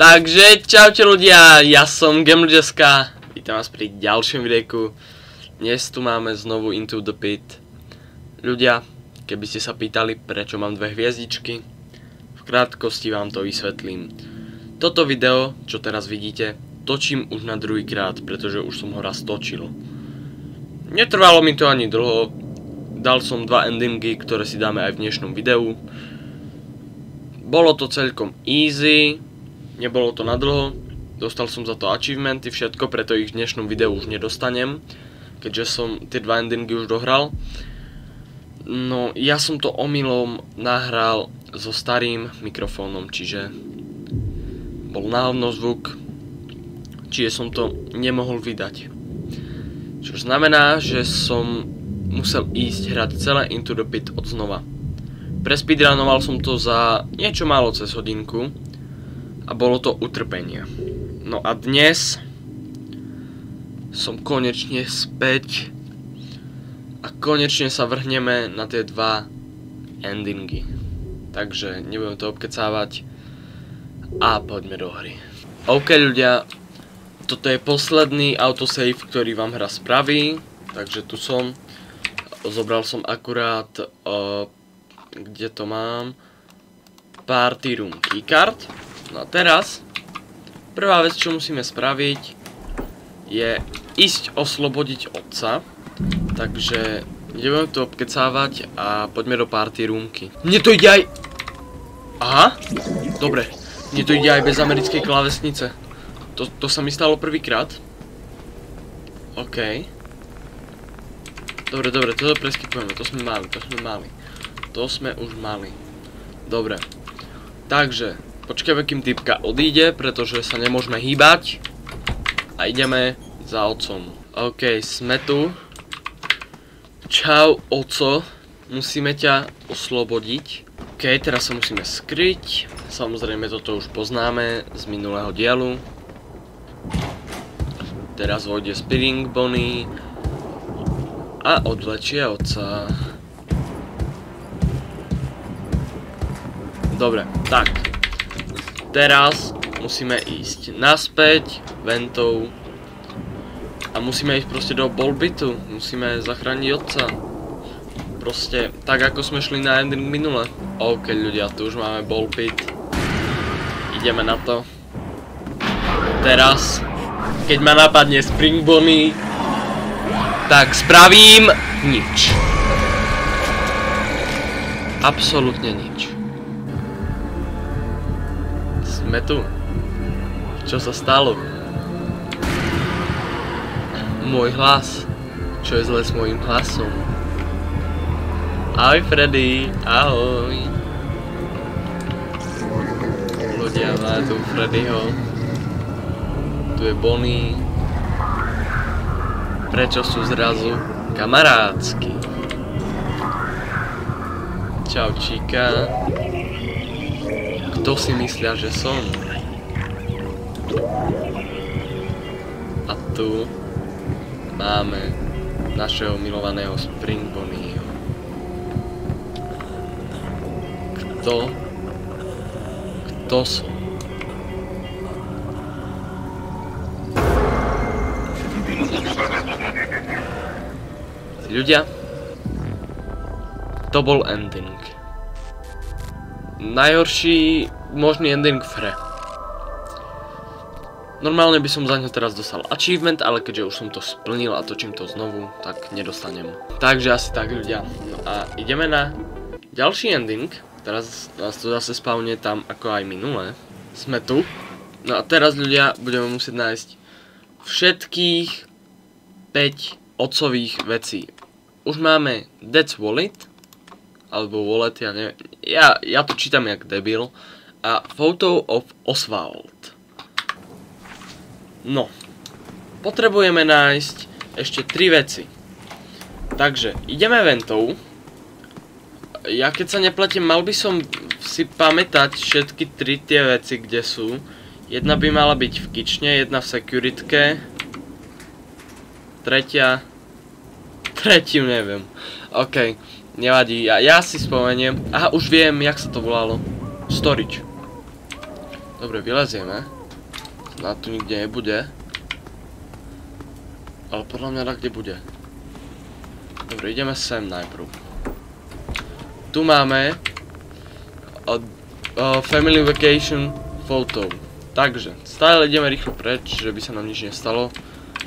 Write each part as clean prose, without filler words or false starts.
Takže čaute ľudia, ja som Gamerdeska, vítam vás pri ďalšom videjku. Dnes tu máme znovu Into the Pit. Ľudia, keby ste sa pýtali, prečo mám dve hviezdičky, v krátkosti vám to vysvetlím. Toto video, čo teraz vidíte, točím už na druhýkrát, pretože už som ho raz točil. Netrvalo mi to ani dlho, dal som dva endingy, ktoré si dáme aj v dnešnom videu. Bolo to celkom easy. Nebolo to na dlho, dostal som za to achievementy, všetko, preto ich v dnešnom videu už nedostanem, keďže som tie dva endingy už dohral. No, ja som to omylom nahral so starým mikrofónom, čiže bol na hovno zvuk, čiže som to nemohol vydať. Čo znamená, že som musel ísť hrať celé Into the Pit od znova. Prespeedrunoval som to za niečo málo cez hodinku. A bolo to utrpenie. No a dnes som konečne späť a konečne sa vrhneme na tie dva endingy. Takže nebudem to obkecávať a poďme do hry. OK ľudia, toto je posledný autosave, ktorý vám hra spraví. Takže tu som. Zobral som akurát, kde to mám, Party Room Keycard. No a teraz, prvá vec, čo musíme spraviť, je ísť oslobodiť otca. Takže nebudem to obkecávať a poďme do party roomky. Mne to ide aj... Aha, dobre. Mne to ide aj bez americkej klávesnice. To sa mi stalo prvýkrát. OK. Dobre, toto preskipujeme, to sme mali. To sme už mali. Dobre. Takže... Počkajme, kým typka odíde, pretože sa nemôžeme hýbať. A ideme za otcom. OK, sme tu. Čau, oco. Musíme ťa oslobodiť. OK, teraz sa musíme skryť. Samozrejme, toto už poznáme z minulého dielu. Teraz vojde Spinning Bonnie. A odvlečie otca. Dobre, tak. Teraz musíme ísť naspäť ventou a musíme ísť proste do ballbitu, musíme zachrániť otca. Proste tak ako sme šli na ending minule. OK ľudia, tu už máme ballpit. Ideme na to. Teraz, keď ma napadne Spring Bonnie, tak spravím nič. Absolútne nič. Sme tu. Čo sa stalo? Môj hlas. Čo je zle s môjim hlasom? Ahoj Freddy, ahoj. Ľudia, máme tu Freddyho. Tu je Bonnie. Prečo sú zrazu kamarádsky? Čau Čika. Kto si myslia, že som? A tu máme našeho milovaného Spring Bonnieho. Kto som? Ľudia, to bol ending. Najhorší možný ending v hre. Normálne by som za ňo teraz dostal achievement, ale keďže už som to splnil a točím to znovu, tak nedostanem. Takže asi tak ľudia. No a ideme na ďalší ending. Teraz nás to zase spawne tam ako aj minulé. Sme tu. No a teraz ľudia budeme musieť nájsť všetkých 5 otcových vecí. Už máme Dad's Wallet. Alebo wallet, ja neviem. Ja to čítam jak debil. A Photo of Oswald. No. Potrebujeme nájsť ešte 3 veci. Takže, ideme ventou. Ja keď sa nepletím, mal by som si pamätať všetky 3 tie veci, kde sú. Jedna by mala byť v kitchne, jedna v securitke. Tretiu neviem. OK. Nevadí, ja si spomeniem. Aha, už viem, jak sa to volalo. Storage. Dobre, vylezieme. Na tu nikde nebude. Ale podľa mňa tak kde bude. Dobre, ideme sem najprv. Tu máme Family Vacation Photo. Takže, stále ideme rýchlo preč, že by sa nám nič nestalo.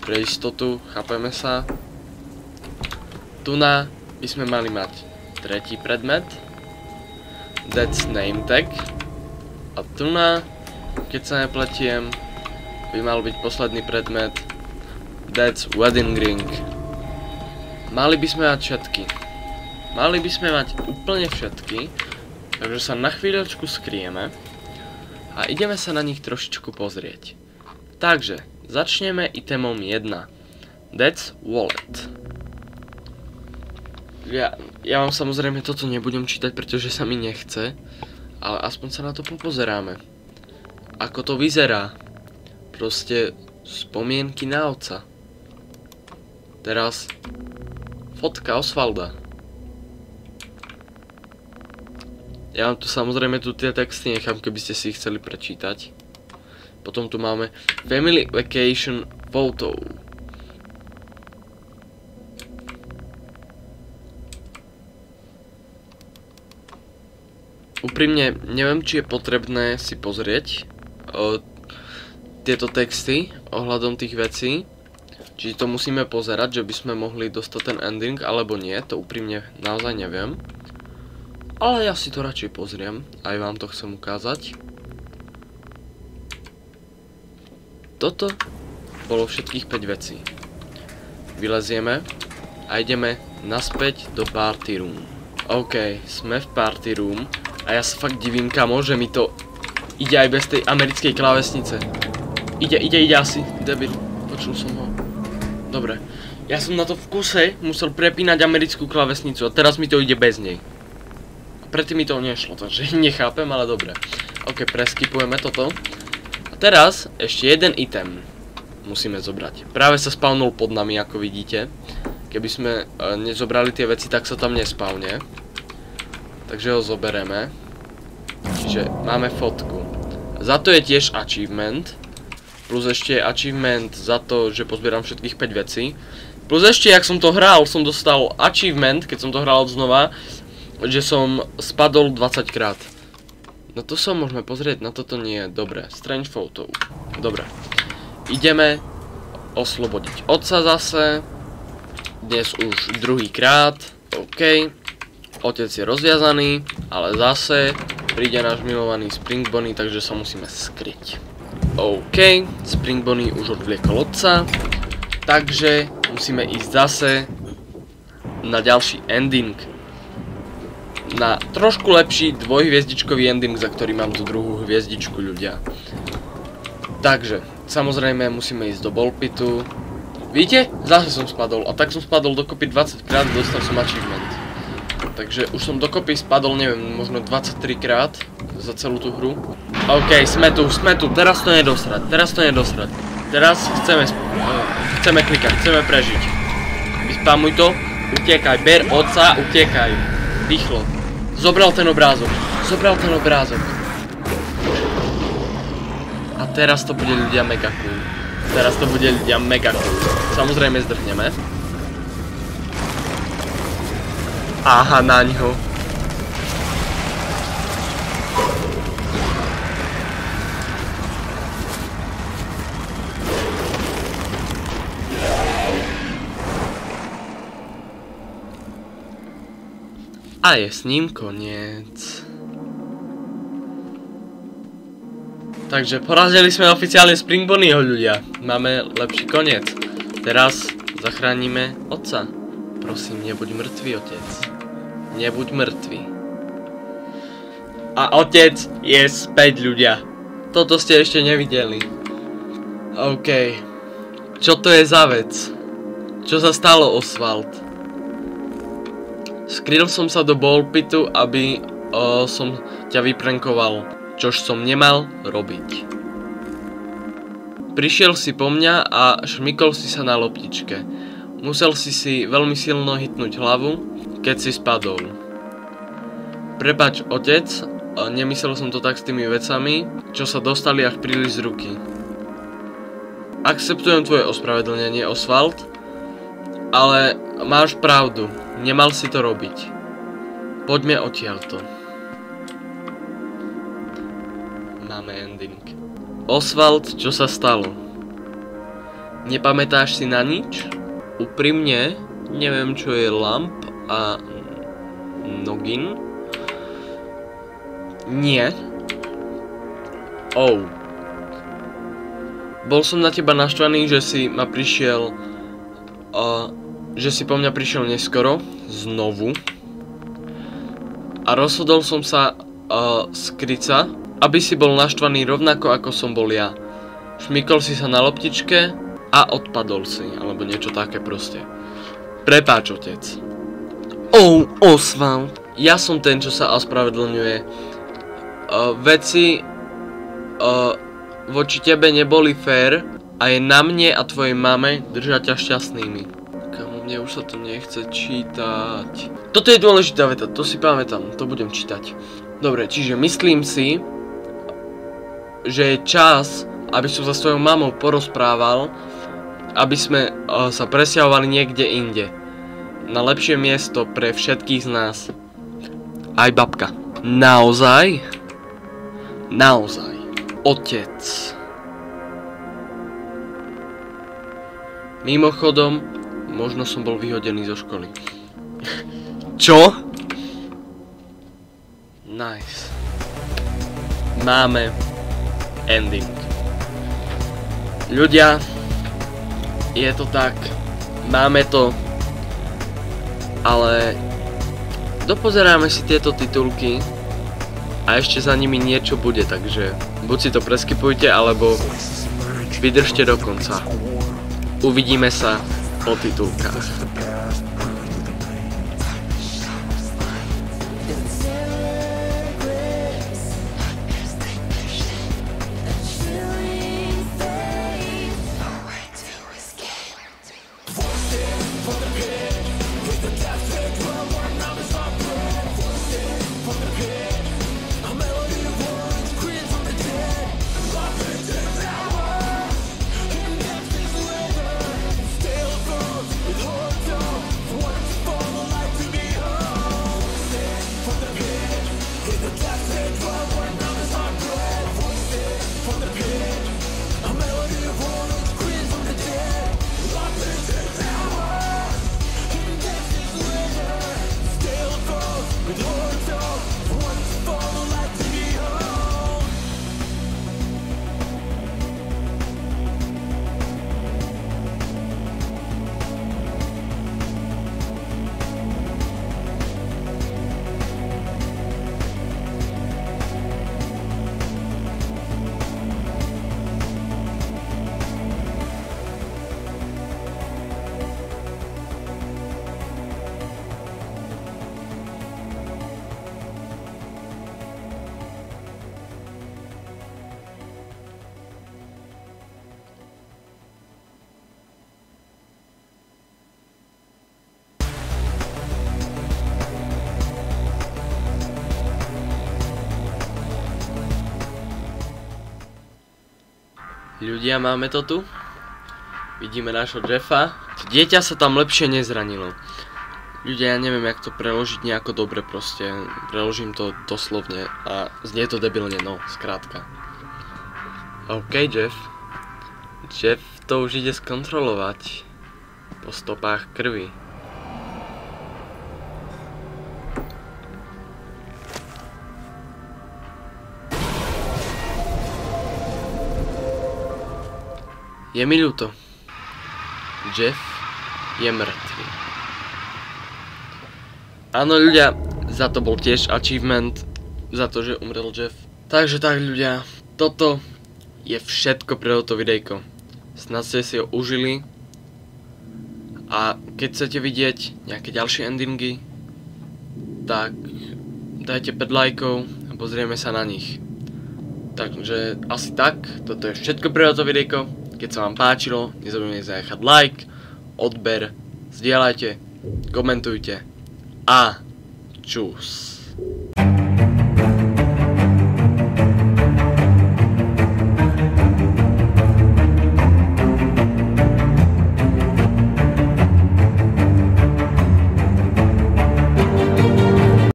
Pre istotu, chápeme sa. Tu by sme mali mať tretí predmet. That's name tag. A tu keď sa nepletiem, by mal byť posledný predmet. That's wedding ring. Mali by sme mať všetky. Mali by sme mať úplne všetky. Takže sa na chvíľočku skrieme. A ideme sa na nich trošičku pozrieť. Takže, začneme itemom 1. That's wallet. Ja vám samozrejme toto nebudem čítať, pretože sa mi nechce. Ale aspoň sa na to popozeráme. Ako to vyzerá. Proste spomienky na otca. Teraz fotka Osvalda. Ja vám tu samozrejme tie texty nechám, keby ste si ich chceli prečítať. Potom tu máme Family Vacation Photo. Úprimne, neviem, či je potrebné si pozrieť tieto texty ohľadom tých vecí. Či to musíme pozerať, že by sme mohli dostať ten ending, alebo nie. To úprimne naozaj neviem. Ale ja si to radšej pozriem, aj vám to chcem ukázať. Toto bolo všetkých 5 vecí. Vylezieme a ideme naspäť do party room. OK, sme v party room a ja sa fakt divím, kamo, že mi to ide aj bez tej americkej klávesnice. Ide asi, debil, počul som ho. Dobre, ja som na to v kuse musel prepínať americkú klávesnicu a teraz mi to ide bez nej. Predtým mi to nešlo, takže nechápem, ale dobre. OK, preskipujeme toto. A teraz ešte jeden item musíme zobrať. Práve sa spawnul pod nami, ako vidíte. Keby sme nezobrali tie veci, tak sa tam nespawne. Takže ho zobereme. Čiže máme fotku. Za to je tiež achievement. Plus ešte achievement za to, že pozbieram všetkých 5 vecí. Plus ešte, jak som to hral, som dostal achievement, keď som to hral odznova, že som spadol 20 krát. No to sa môžeme pozrieť, na toto nie je dobre. Strange photo. Dobre. Ideme oslobodiť otca zase. Dnes už druhý krát. OK. Otec je rozviazaný, ale zase príde náš milovaný Spring Bonnie, takže sa musíme skryť. OK. Spring Bonnie už odvliekol otca. Takže musíme ísť zase na ďalší ending. Na trošku lepší dvojhviezdičkový ending, za ktorý mám tú druhú hviezdičku, ľudia. Takže, samozrejme musíme ísť do ballpitu. Vidíte? Zase som spadol. A tak som spadol dokopy 20 krát, dostal som achievement. Takže už som dokopy spadol, neviem, možno 23 krát za celú tú hru. OK, sme tu, teraz to nedosrať, Teraz chceme klikať, chceme prežiť. Vyspamuj to, utiekaj, ber otca, utiekaj. Rýchlo. Zobral ten obrázok. A teraz to bude ľudia mega cool. Samozrejme zdrhneme. Aha, naňho. A je s ním koniec. Takže porazili sme oficiálne Spring Bonnieho, ľudia. Máme lepší koniec. Teraz zachránime otca. Prosím, nebuď mŕtvý, otec. Nebuď mŕtvý. A otec je späť, ľudia. Toto ste ešte nevideli. OK. Čo to je za vec? Čo sa stalo, Osvald? Skryl som sa do ballpitu, aby som ťa vyprankoval, čož som nemal robiť. Prišiel si po mňa a šmykol si sa na loptičke. Musel si veľmi silno hitnúť hlavu, keď si spadol. Prepáč, otec, nemyslel som to tak s tými vecami, čo sa dostali až príliš z ruky. Akceptujem tvoje ospravedlnenie, Oswald, ale máš pravdu, nemal si to robiť. Poďme odtiaľto. Máme ending. Oswald, čo sa stalo? Nepamätáš si na nič? Úprimne, neviem čo je lamp a noggin. Nie. Oh. Bol som na teba naštvaný, že si ma prišiel... že si po mňa prišiel neskoro. Znovu. A rozhodol som sa skryť sa, aby si bol naštvaný rovnako ako som bol ja. Šmykol si sa na loptičke a odpadol si, alebo niečo také proste. Prepáč, otec. Oh, Oswald. Ja som ten, čo sa ospravedlňuje. Veci voči tebe neboli fér a je na mne a tvojej mame držať ťa šťastnými. Kamo, mne už sa to nechce čítať. Toto je dôležitá veta, to si pamätám, to budem čítať. Dobre, čiže myslím si, že je čas, aby som sa svojou mamou porozprával, aby sme sa presťahovali niekde inde. Na lepšie miesto pre všetkých z nás. Aj babka. Naozaj? Naozaj. Otec. Mimochodom, možno som bol vyhodený zo školy. Čo? Nice. Máme ending. Ľudia, je to tak, máme to, ale dopozeráme si tieto titulky a ešte za nimi niečo bude, takže buď si to preskipujte, alebo vydržte do konca. Uvidíme sa po titulkách. Ľudia, máme to tu. Vidíme nášho Jeffa. Dieťa sa tam lepšie nezranilo. Ľudia, ja neviem, jak to preložiť nejako dobre proste. Preložím to doslovne a znie to debilne, no, skrátka. OK, Jeff. Jeff to už ide skontrolovať. Po stopách krvi. Je mi ľúto. Jeff je mŕtvy. Áno ľudia, za to bol tiež achievement, za to, že umrel Jeff. Takže tak ľudia, toto je všetko pre toto videjko. Snad ste si ho užili. A keď chcete vidieť nejaké ďalšie endingy, tak dajte 5 lajkov a pozrieme sa na nich. Takže asi tak, toto je všetko pre toto videjko. Keď sa vám páčilo, nezabudnite zanechať like, odber, zdieľajte, komentujte a čus.